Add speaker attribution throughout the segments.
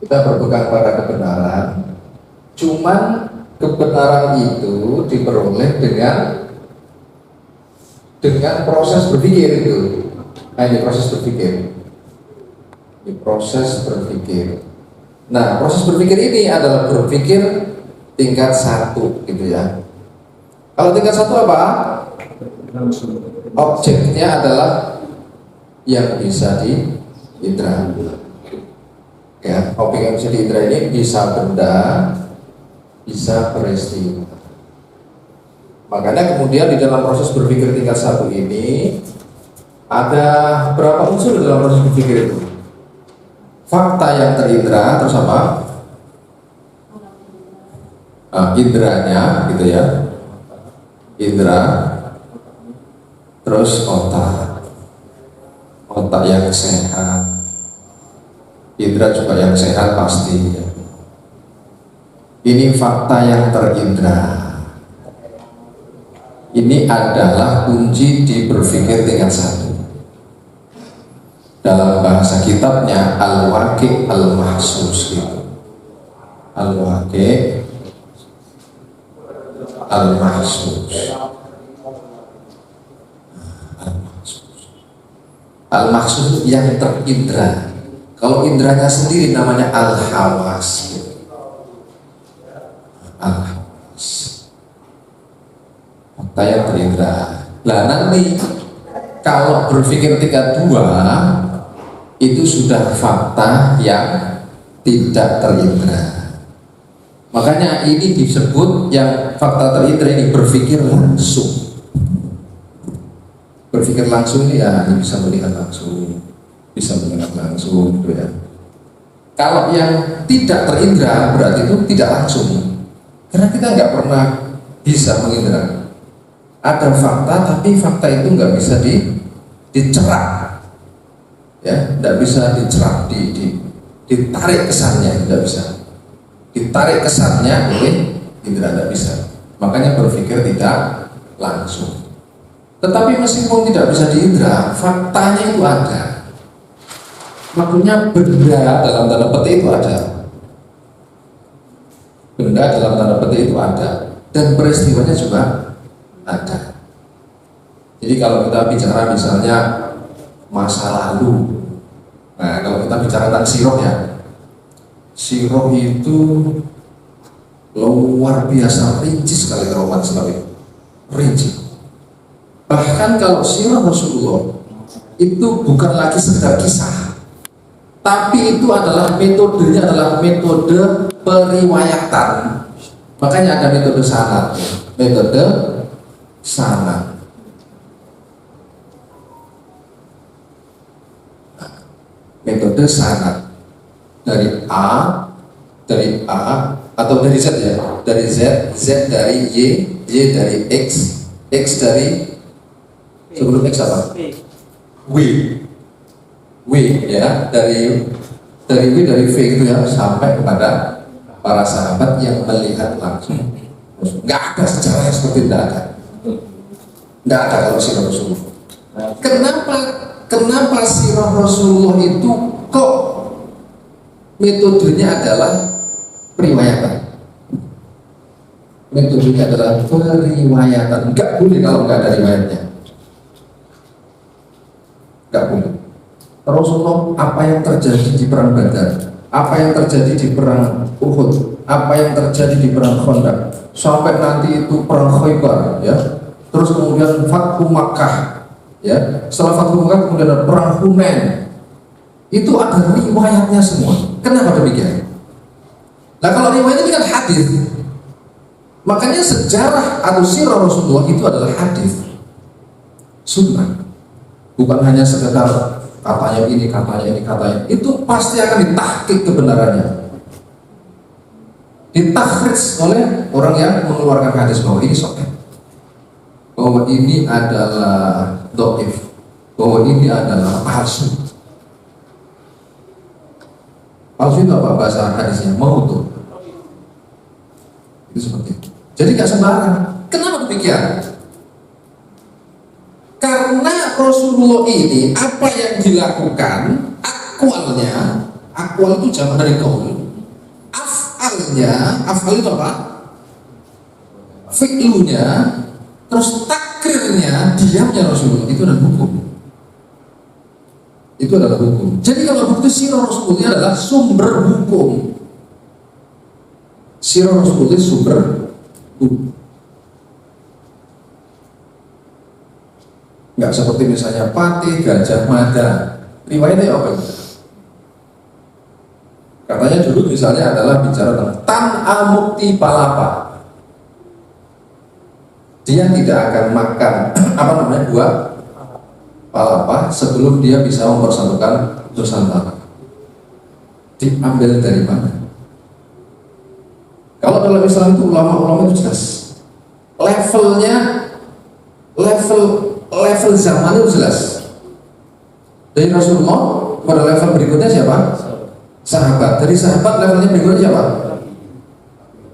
Speaker 1: kita berpegang pada kebenaran. Cuman kebenaran itu diperoleh dengan proses berpikir itu. Nah, ini proses berpikir. Ini proses berpikir. Nah, proses berpikir ini adalah berpikir tingkat 1 gitu ya. Kalau tingkat 1 apa? Objeknya adalah yang bisa diindra. Ya, objek yang bisa diindra ini bisa benda, bisa peristiwa. Makanya kemudian di dalam proses berpikir tingkat 1 ini ada berapa unsur dalam proses berpikir itu? Fakta yang terindra, terus apa? Indranya gitu ya. Indra, terus otak yang sehat. Indra juga yang sehat pasti. Ini fakta yang terindra. Ini adalah kunci di berpikir tingkat 1. Dalam bahasa kitabnya al-waqi' al-mahsus gitu. Al-waqi' al-mahsus. Al-mahsus yang terindra. Kalau indranya sendiri namanya al-hawas gitu. Al-hawas. Fakta yang terindra. Nah nanti kalau berpikir tingkat 2 itu sudah fakta yang tidak terindra. Makanya ini disebut yang fakta terindra ini berpikir langsung. Berpikir langsung ini ya ini bisa melihat langsung, bisa mendengar langsung gitu ya. Kalau yang tidak terindra berarti itu tidak langsung. Karena kita nggak pernah bisa mengindra. Ada fakta tapi fakta itu nggak bisa dicerak. Ya, tidak bisa dicerak, ditarik kesannya, tidak bisa. Ditarik kesannya oleh indra, tidak bisa. Makanya berpikir tidak langsung. Tetapi meskipun tidak bisa diindra, faktanya itu ada. Maksudnya benda dalam tanda petik itu ada. Benda dalam tanda petik itu ada. Dan peristiwanya juga ada. Jadi kalau kita bicara misalnya masa lalu, nah kalau kita bicara tentang siroh ya, siroh itu luar biasa rinci sekali kalau umat Islam itu, rinci. Bahkan kalau sirah Rasulullah itu bukan lagi sekedar kisah, tapi itu adalah metodenya adalah metode periwayatan. Makanya ada metode sanad, metode sanad. Metode sanad dari A atau dari Z ya, dari Z dari Y dari X dari sebelum X apa? W ya, dari W dari V gitu ya, sampai kepada para sahabat yang melihat langsung. Nggak ada sejarah yang seperti itu, nggak ada kalau sirah Rasulullah. Kenapa sirah Rasulullah itu kok metodenya adalah periwayatan? Metodenya adalah periwayatan. Nggak boleh kalau nggak ada riwayatnya. Nggak boleh. Rasulullah apa yang terjadi di perang Badar, apa yang terjadi di perang Uhud, apa yang terjadi di perang Khandaq, sampai nanti itu perang Khaybar, ya. Terus kemudian Fathu Makkah, ya. Setelah Fathu Makkah kemudian ada perang Hunain. Itu ada riwayatnya semua. Kenapa demikian? Nah kalau riwayat ini kan hadis. Makanya sejarah atau sirah Rasulullah itu adalah hadis, sunnah. Bukan hanya sekedar katanya ini, katanya itu pasti akan ditahqiq kebenarannya, ditakhrij oleh orang yang mengeluarkan hadis bahwa ini sahih, bahwa ini adalah dhaif, bahwa ini adalah palsu. Palsu itu apa bahasa hadisnya? Maudhu. Itu seperti itu. Jadi nggak sembarang. Kenapa demikian? Karena Rasulullah ini apa yang dilakukan akwalnya, akwal itu jamak dari qaul. afal itu apa? Fi'lunya, terus takrirnya, diamnya Rasulullah, itu adalah hukum. Itu adalah hukum. Jadi kalau bukti sirah Rasulullah adalah sumber hukum. Sirah Rasulullah sumber hukum. Nggak seperti misalnya Patih, Gajah Mada. Riwayatnya apa? Katanya dulu misalnya adalah bicara tentang Tan'amukti Palapa. Dia tidak akan makan buah palapa sebelum dia bisa mempersatukan Nusantara. Diambil dari mana? Kalau dalam Islam itu ulama-ulama itu jelas. Level zaman itu jelas. Dari Rasulullah pada level berikutnya siapa? Sahabat. Dari sahabat levelnya berikutnya siapa?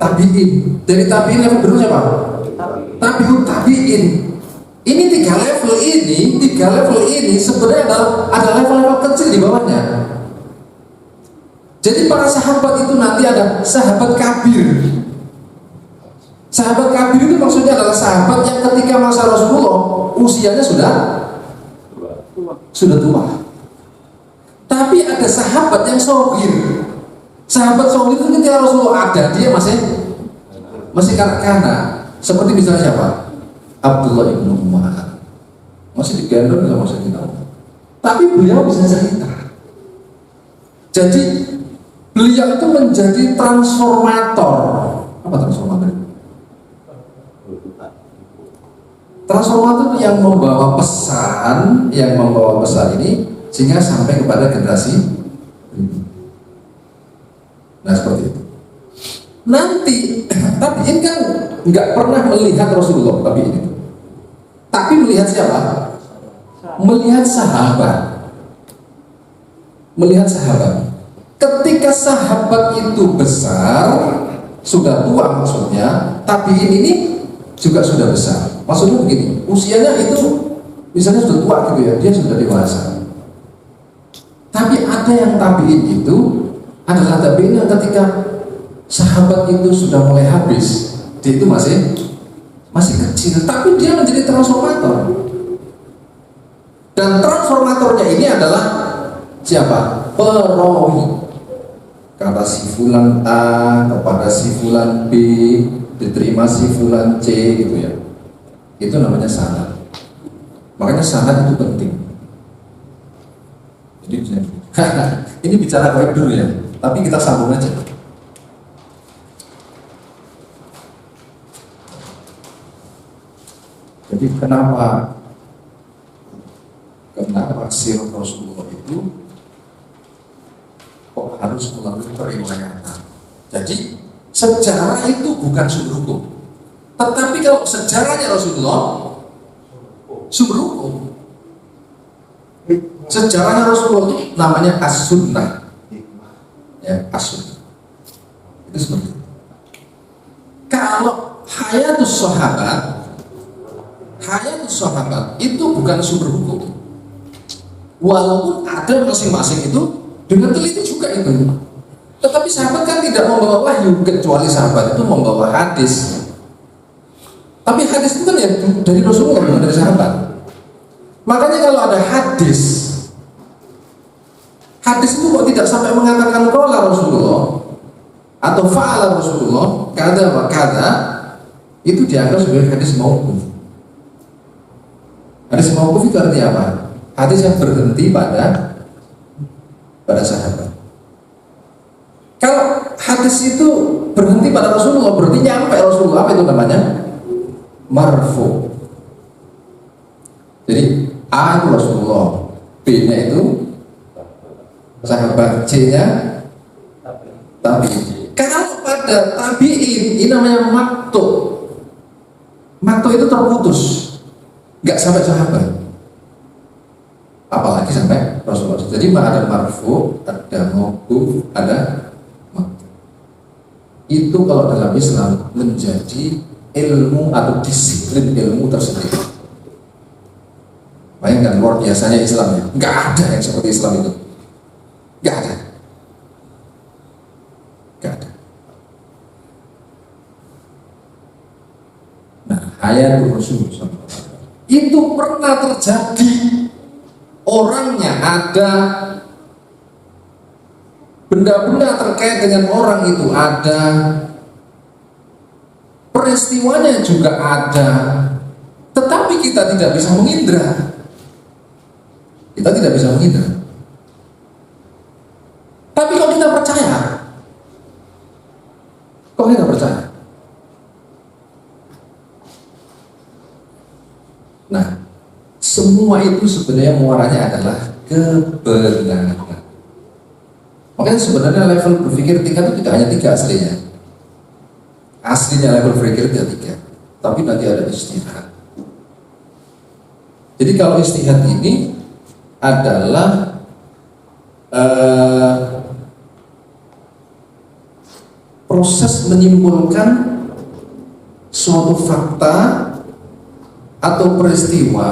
Speaker 1: Tabi'in. Dari tabi'in level berikutnya siapa? Tabi'in. Ini tiga level ini sebenarnya ada level-level kecil di bawahnya. Jadi para sahabat itu nanti ada sahabat kabir. Sahabat kabir itu maksudnya adalah sahabat yang ketika masa Rasulullah usianya sudah tua. Tapi ada sahabat yang shogir. Sahabat shogir itu ketika Rasulullah ada, dia masih kanak-kanak. Seperti misalnya siapa? Abdullah ibnu Umar. Masih digendong nggak masih kita. Tapi beliau bisa cerita. Jadi beliau itu menjadi transformator. Apa transformator? Transformator yang membawa pesan ini sehingga sampai kepada generasi ini. Nah seperti itu. Nanti, tapi ini kan nggak pernah melihat Rasulullah, tapi melihat siapa? Melihat sahabat. Ketika sahabat itu besar, sudah tua maksudnya, tapi ini juga sudah besar. Maksudnya begini, usianya itu misalnya sudah tua gitu ya, dia sudah dewasa. Tapi ada yang tabiin itu adalah tabiin yang ketika sahabat itu sudah mulai habis, dia itu masih kecil, tapi dia menjadi transformator. Dan transformatornya ini adalah siapa? Perawi. Kata si fulan A kepada si fulan B, diterima si fulan C gitu ya. Itu namanya sanad. Makanya sanad itu penting. Jadi ini bicara baik dulu ya, tapi kita sambung aja. Jadi kenapa sirah Rasulullah itu kok harus melalui periwayatan? Jadi sejarah itu bukan sumber hukum, tetapi kalau sejarahnya Rasulullah sumber hukum. Sejarahnya Rasulullah itu namanya as-sunnah, ya as-sunnah. Itu seperti itu. Kalau hayatus sahabat itu bukan sumber hukum, walaupun ada masing-masing itu dengan teliti juga itu. Tetapi sahabat kan tidak membawa wahyu, kecuali sahabat itu membawa hadis. Tapi hadis itu kan ya dari Rasulullah, bukan dari sahabat. Makanya kalau ada hadis itu kok tidak sampai mengatakan qala Rasulullah atau fa'ala Rasulullah kada wa kada, itu dianggap sebagai hadis mauquf. Hadis mauquf itu artinya apa? Hadis yang berhenti pada sahabat. Kalau hadis itu berhenti pada Rasulullah, berarti nyampe Rasulullah, apa itu namanya? Marfu. Jadi A itu Rasulullah, B-nya itu sahabat, C-nya tabi'in. Kalau pada tabi'in ini namanya maktu. Maktu itu terputus, nggak sampai sahabat, apalagi sampai Rasulullah. Jadi ada marfu, ada mauquf, ada maktu. Itu kalau dalam Islam menjadi ilmu atau disiplin ilmu tersendiri. Bayangkan luar biasanya Islam ya, nggak ada yang seperti Islam itu, nggak ada. Nah, hayatul Rasul itu pernah terjadi, orangnya ada, benda-benda terkait dengan orang itu ada, peristiwanya juga ada, tetapi kita tidak bisa mengindra. Kita tidak bisa mengindra. Tapi kalau kita percaya, kok kita percaya? Nah, semua itu sebenarnya muaranya adalah kebenaran. Makanya sebenarnya level berpikir tingkat itu tidak hanya 3 aslinya. Aslinya level berpikir tidak 3, tapi nanti ada istihad. Jadi kalau istihad ini adalah proses menyimpulkan suatu fakta atau peristiwa,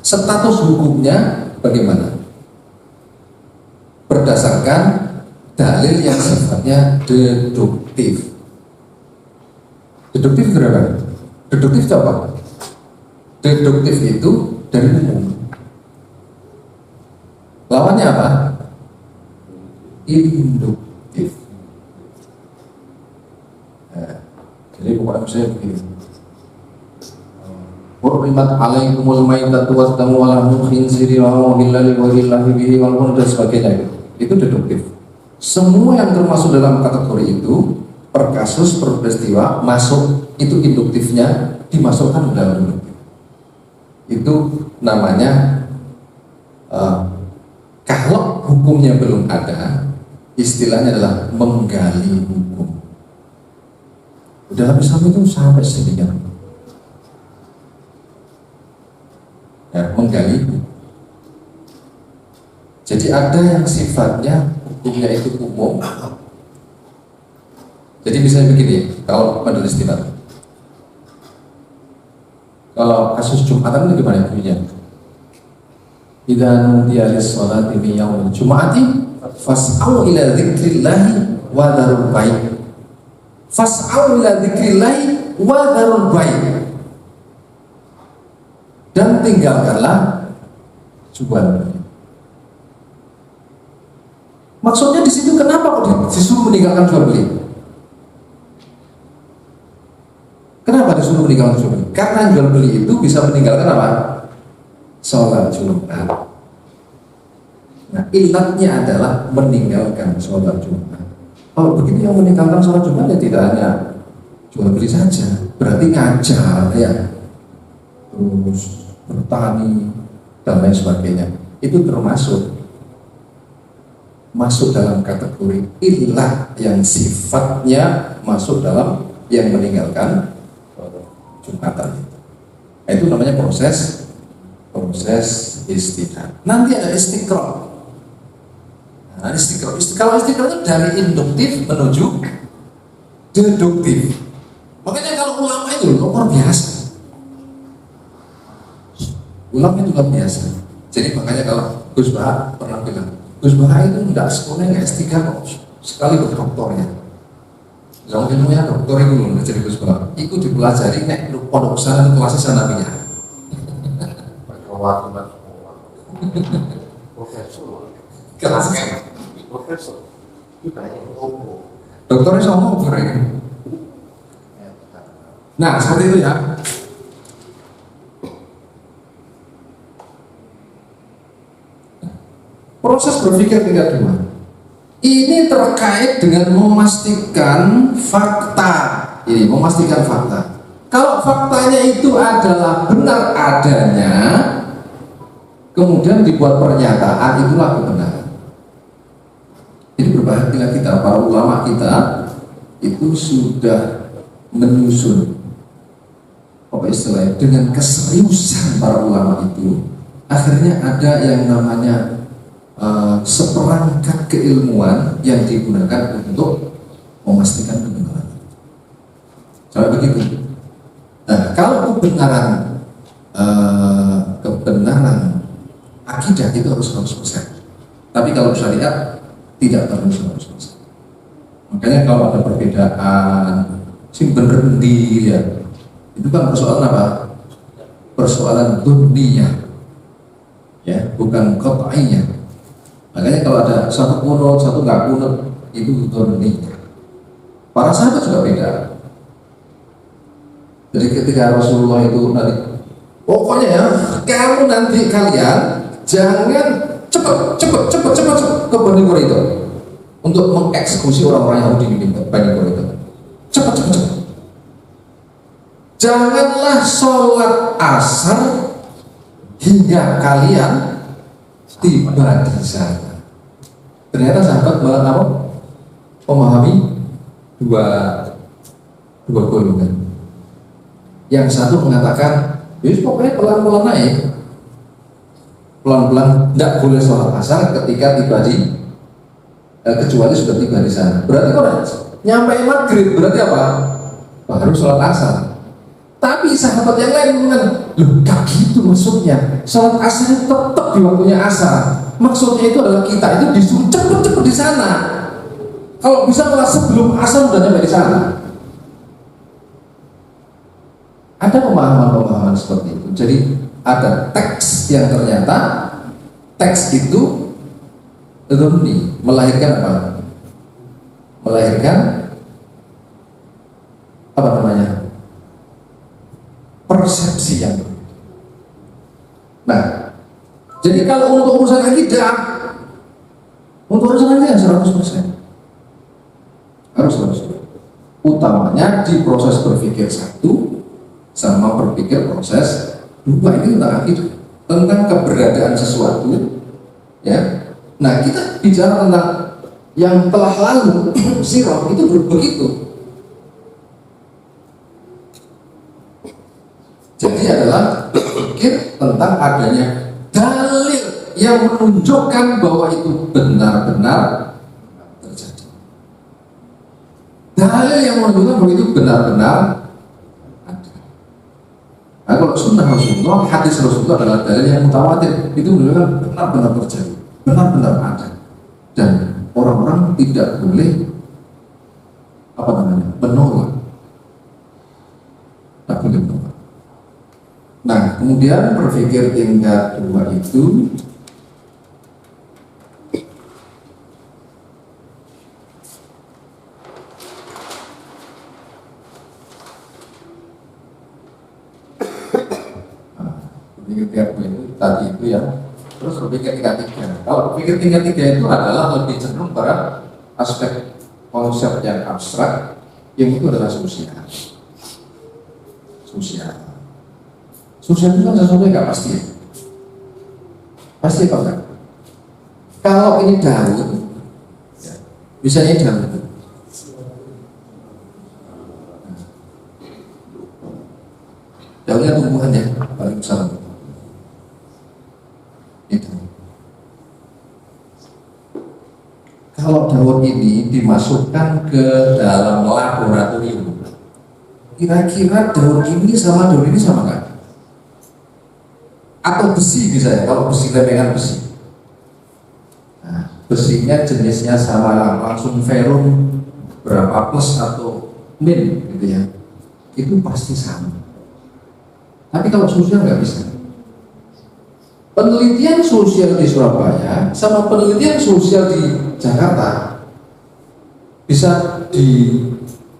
Speaker 1: status hukumnya bagaimana berdasarkan dalil yang sifatnya deduktif. Deduktif itu apa? Deduktif itu apa? Deduktif itu dari umum. Lawannya apa? Induktif. Nah, jadi pokoknya saya begini. Hurrimat alaikumul maitatu wasdamu wa lahmul khinziri wa uhilla li ghayrillahi bihi walaupun dan sebagainya. Itu deduktif. Semua yang termasuk dalam kategori itu, per kasus, per peristiwa masuk, itu induktifnya dimasukkan ke dalam deduktif. Itu namanya kalau hukumnya belum ada, istilahnya adalah menggali hukum. Dalam Islam itu sampai sedemikian. Ya, menggali. Jadi ada yang sifatnya hukumnya itu umum. Jadi misalnya begini, kalau majelis istinad, kalau kasus Jumatan itu gimana bunyinya? Idza nudiya lis-sholati min yaumil jumu'ati fas'au ila dzikrillahi wa dzarul bai'. Fas'au ila dzikrillahi wa dzarul bai'. Dan tinggalkanlah jual beli. Maksudnya di situ kenapa kok disuruh meninggalkan jual beli? Kenapa disuruh meninggalkan jual beli? Karena jual beli itu bisa meninggalkan apa? Sholat Jumat. Nah, ilatnya adalah meninggalkan sholat Jumat. Kalau begitu yang meninggalkan sholat Jumat ya tidak hanya jual beli saja, berarti ngajar ya, terus bertani dan lain sebagainya. Itu termasuk masuk dalam kategori ilah yang sifatnya masuk dalam yang meninggalkan Jumatan. Nah, itu namanya proses istihad. Nanti ada istiqra. Nah, istiqra itu dari induktif menuju deduktif. Makanya kalau ulama itu luar biasa. Ulama itu luar biasa. Jadi makanya kalau Gus Baha pernah bilang, Gus Baha itu tidak sekolahnya nggak S3 kok, sekali doktornya. Jangan ilmunya doktor itu loh, jadi Gus Baha. Itu dipelajari nek pondok pesantren kelas sanawiya.
Speaker 2: Profesor.
Speaker 1: Dokternya sama keren. Nah seperti itu ya. Proses berpikir tingkat 2 ini terkait dengan memastikan fakta. Ini memastikan fakta. Kalau faktanya itu adalah benar adanya, kemudian dibuat pernyataan, itulah kebenaran. Jadi berbahagialah kita, para ulama kita itu sudah menyusun apa istilahnya, dengan keseriusan para ulama itu akhirnya ada yang namanya seperangkat keilmuan yang digunakan untuk memastikan kebenaran. Sampai begitu. Nah, kalau kebenaran akidah itu harus 100%. Tapi kalau syariat tidak perlu 100%. Makanya kalau ada perbedaan sing bener ndi ya, Itu kan persoalan apa? Persoalan dunia, ya, bukan qat'iyah. Makanya kalau ada satu kunut, satu nggak kunut, itu dunia. Para sahabat juga beda. Jadi ketika Rasulullah itu nanti, pokoknya ya, kamu nanti kalian jangan cepat ke Bani Quraidah untuk mengeksekusi orang-orang Yahudi di Bani Quraidah. Cepat. Janganlah sholat asar hingga kalian tiba di sana. Ternyata sahabat memahami dua golongan. Yang satu mengatakan, pokoknya pelan-pelan naik, pelan-pelan, tidak boleh sholat asar ketika tiba di kecuali sudah tiba di sana. Berarti kalau nyampe maghrib berarti apa? Baru sholat asar. Tapi sahabat yang lain mengatakan, loh gak gitu maksudnya. Sholat asar itu tetap di waktunya asar. Maksudnya itu adalah kita itu disuruh cepet-cepet di sana. Kalau bisa malah sebelum asar sudah nyampe di sana. Ada pemahaman-pemahaman seperti itu. Jadi ada teks yang ternyata teks itu rumni, melahirkan apa? Melahirkan apa namanya? Persepsi yang berbeda. Nah, jadi kalau untuk urusan akidah, untuk urusan akidah 100%. Harus 100%. Utamanya di proses berpikir satu sama berpikir proses dua, ini tentang akidah, tentang keberadaan sesuatu, ya. Nah, kita bicara tentang yang telah lalu, sirah itu begitu. Jadi adalah berpikir tentang adanya dalil yang menunjukkan bahwa itu benar-benar terjadi. Dalil yang menunjukkan bahwa itu benar-benar ada. Nah, kalau sunnah Rasulullah, hadis Rasulullah adalah dalil yang mutawatir, itu menunjukkan benar-benar terjadi, benar-benar ada. Dan orang-orang tidak boleh menolak. Tak boleh menolak. Nah, kemudian berpikir tingkat dua itu berpikir tingkat dua itu tadi itu ya. Terus berpikir tingkat tiga. Kalau berpikir tingkat tiga itu adalah lebih cenderung pada aspek konsep yang abstrak, yang itu adalah sosial. Sosial itu kan sesuatu yang nggak pasti. Pasti apa enggak? Kalau ini daun, ya, misalnya daun, daunnya tumbuhan ya, paling besar. Itu. Kalau daun ini dimasukkan ke dalam laboratorium, kira-kira daun ini sama nggak? Atau besi misalnya, kalau besi lempengan besi, nah, besinya jenisnya sama, langsung ferrum berapa plus atau min gitu ya, itu pasti sama. Tapi kalau sosial nggak bisa. Penelitian sosial di Surabaya sama penelitian sosial di Jakarta bisa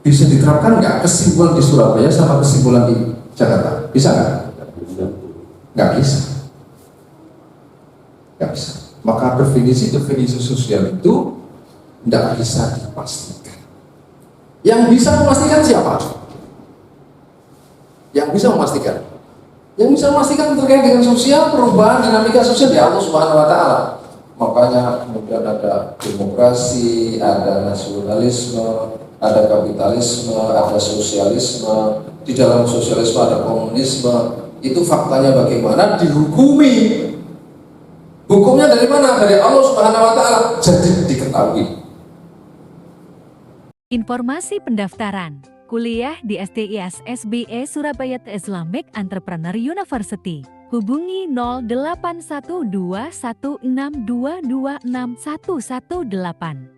Speaker 1: diterapkan nggak kesimpulan di Surabaya sama kesimpulan di Jakarta? Bisa nggak? Nggak bisa. Maka definisi sosial itu nggak bisa dipastikan. Yang bisa memastikan siapa? Yang bisa memastikan terkait dengan sosial, perubahan dinamika sosial di Allah Subhanahu Wa Taala. Makanya kemudian ada demokrasi, ada nasionalisme, ada kapitalisme, ada sosialisme. Di dalam sosialisme ada komunisme. Itu faktanya bagaimana dihukumi. Hukumnya dari mana? Dari Allah Subhanahu Wa Taala. Jadi diketahui.
Speaker 2: Informasi pendaftaran kuliah di STIS SBE Surabaya Islamic Entrepreneur University. Hubungi 08121622261118.